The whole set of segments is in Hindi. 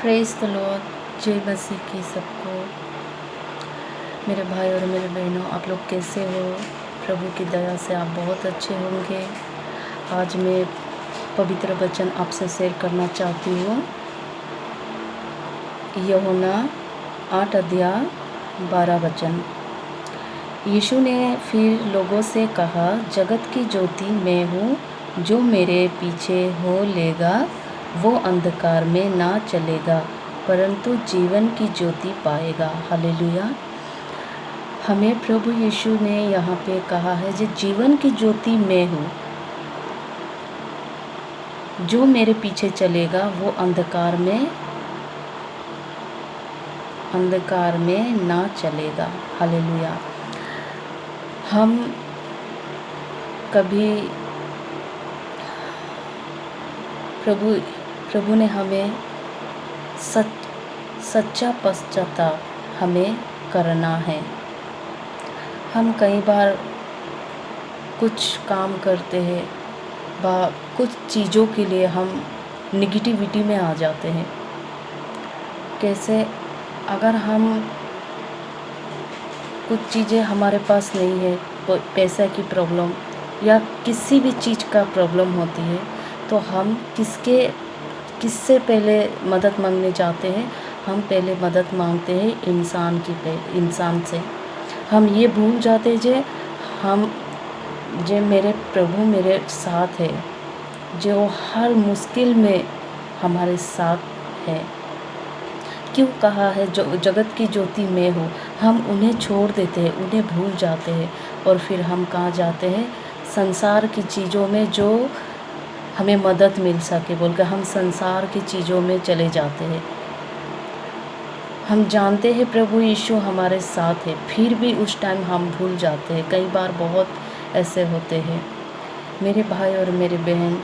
Praise the Lord. जय मसीह की सबको। मेरे भाई और मेरे बहनों, आप लोग कैसे हो? प्रभु की दया से आप बहुत अच्छे होंगे। आज मैं पवित्र वचन आपसे शेयर करना चाहती हूँ। यूहन्ना 8 अध्याय 12 वचन। यीशु ने फिर लोगों से कहा, जगत की ज्योति मैं हूँ। जो मेरे पीछे हो लेगा वो अंधकार में ना चलेगा परंतु जीवन की ज्योति पाएगा। हालेलुया। हमें प्रभु यीशु ने यहाँ पे कहा है, जो जीवन की ज्योति मैं हूँ। जो मेरे पीछे चलेगा वो अंधकार में ना चलेगा। हालेलुया। हम कभी प्रभु ने हमें सच्चा पश्चाताप हमें करना है। हम कई बार कुछ काम करते हैं, कुछ चीज़ों के लिए हम निगेटिविटी में आ जाते हैं। कैसे? अगर हम कुछ चीज़ें हमारे पास नहीं है, पैसा की प्रॉब्लम या किसी भी चीज़ का प्रॉब्लम होती है, तो हम किससे पहले मदद मांगने जाते हैं? हम पहले मदद मांगते हैं इंसान से। हम ये भूल जाते जे मेरे प्रभु मेरे साथ है, जो हर मुश्किल में हमारे साथ है। क्यों कहा है जो जगत की ज्योति मैं हूँ? हम उन्हें छोड़ देते हैं, उन्हें भूल जाते हैं और फिर हम कहाँ जाते हैं? संसार की चीज़ों में जो हमें मदद मिल सके बोलकर हम संसार की चीज़ों में चले जाते हैं। हम जानते हैं प्रभु यीशु हमारे साथ है, फिर भी उस टाइम हम भूल जाते हैं। कई बार बहुत ऐसे होते हैं। मेरे भाई और मेरे बहन,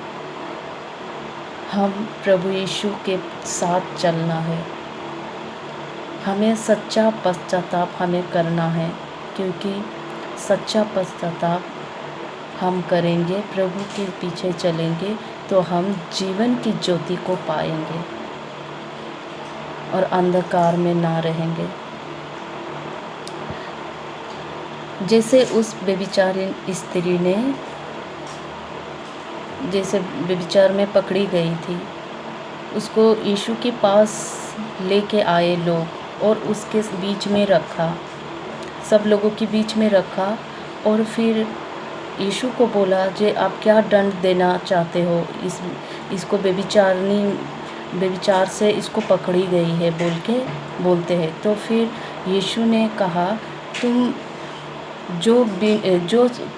हम प्रभु यीशु के साथ चलना है। हमें सच्चा पश्चाताप हमें करना है, क्योंकि सच्चा पश्चाताप हम करेंगे, प्रभु के पीछे चलेंगे तो हम जीवन की ज्योति को पाएंगे और अंधकार में ना रहेंगे। जैसे उस व्यभिचारिणी स्त्री ने जैसे व्यभिचार में पकड़ी गई थी, उसको यीशु के पास लेके आए लोग और उसके बीच में रखा, सब लोगों के बीच में रखा और फिर यीशु को बोला, जे आप क्या दंड देना चाहते हो? इसको व्यभिचार से इसको पकड़ी गई है बोलते हैं। तो फिर यीशु ने कहा, तुम जो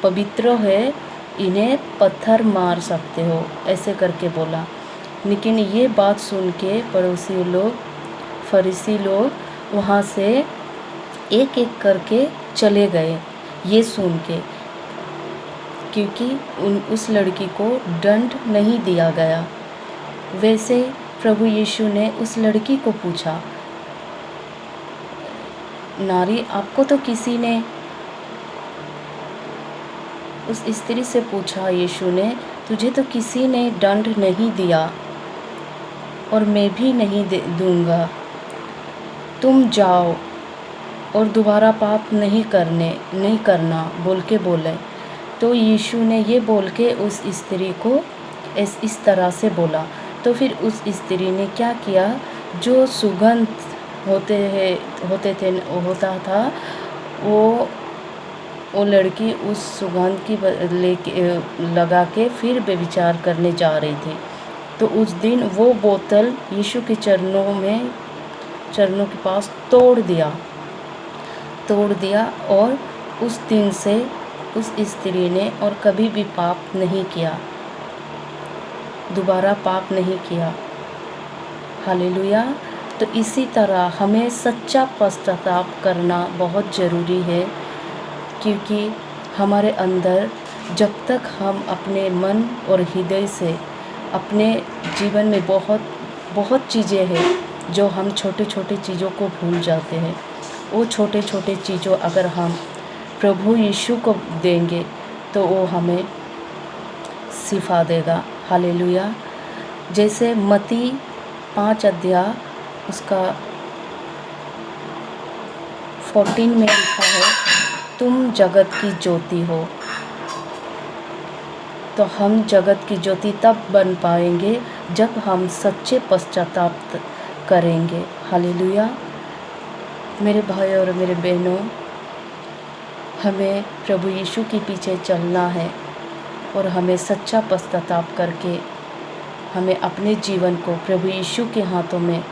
पवित्र है इन्हें पत्थर मार सकते हो, ऐसे करके बोला। लेकिन ये बात सुन के फरीसी लोग वहाँ से एक एक करके चले गए, ये सुन के, क्योंकि उस लड़की को दंड नहीं दिया गया। वैसे प्रभु यीशु ने उस लड़की को पूछा, नारी, आपको तो किसी ने, उस स्त्री से पूछा यीशु ने, तुझे तो किसी ने दंड नहीं दिया और मैं भी नहीं दूंगा। तुम जाओ और दोबारा पाप नहीं करना बोले। तो यीशु ने ये बोल के उस स्त्री को इस तरह से बोला। तो फिर उस स्त्री ने क्या किया? जो सुगंध होता था, वो लड़की उस सुगंध की लगा के फिर व्यभिचार करने जा रही थी। तो उस दिन वो बोतल यीशु के चरणों के पास तोड़ दिया और उस दिन से उस स्त्री ने और कभी भी पाप नहीं किया, दोबारा पाप नहीं किया। हालेलुया। तो इसी तरह हमें सच्चा पश्चाताप करना बहुत ज़रूरी है, क्योंकि हमारे अंदर जब तक हम अपने मन और हृदय से अपने जीवन में बहुत चीज़ें हैं जो हम छोटे छोटे चीज़ों को भूल जाते हैं। वो छोटे छोटे चीज़ों अगर हम प्रभु यीशु को देंगे तो वो हमें सिखा देगा। हालेलुया। जैसे मत्ती 5 अध्याय उसका 14 में लिखा है, तुम जगत की ज्योति हो। तो हम जगत की ज्योति तब बन पाएंगे जब हम सच्चे पश्चाताप करेंगे। हालेलुया। मेरे भाई और मेरे बहनों, हमें प्रभु यीशु के पीछे चलना है और हमें सच्चा पश्चाताप करके हमें अपने जीवन को प्रभु यीशु के हाथों में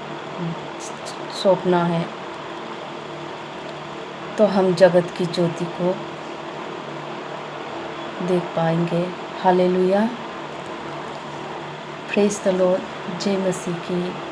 सौंपना है। तो हम जगत की ज्योति को देख पाएंगे। हालेलुया। Praise the Lord. जय मसीह की।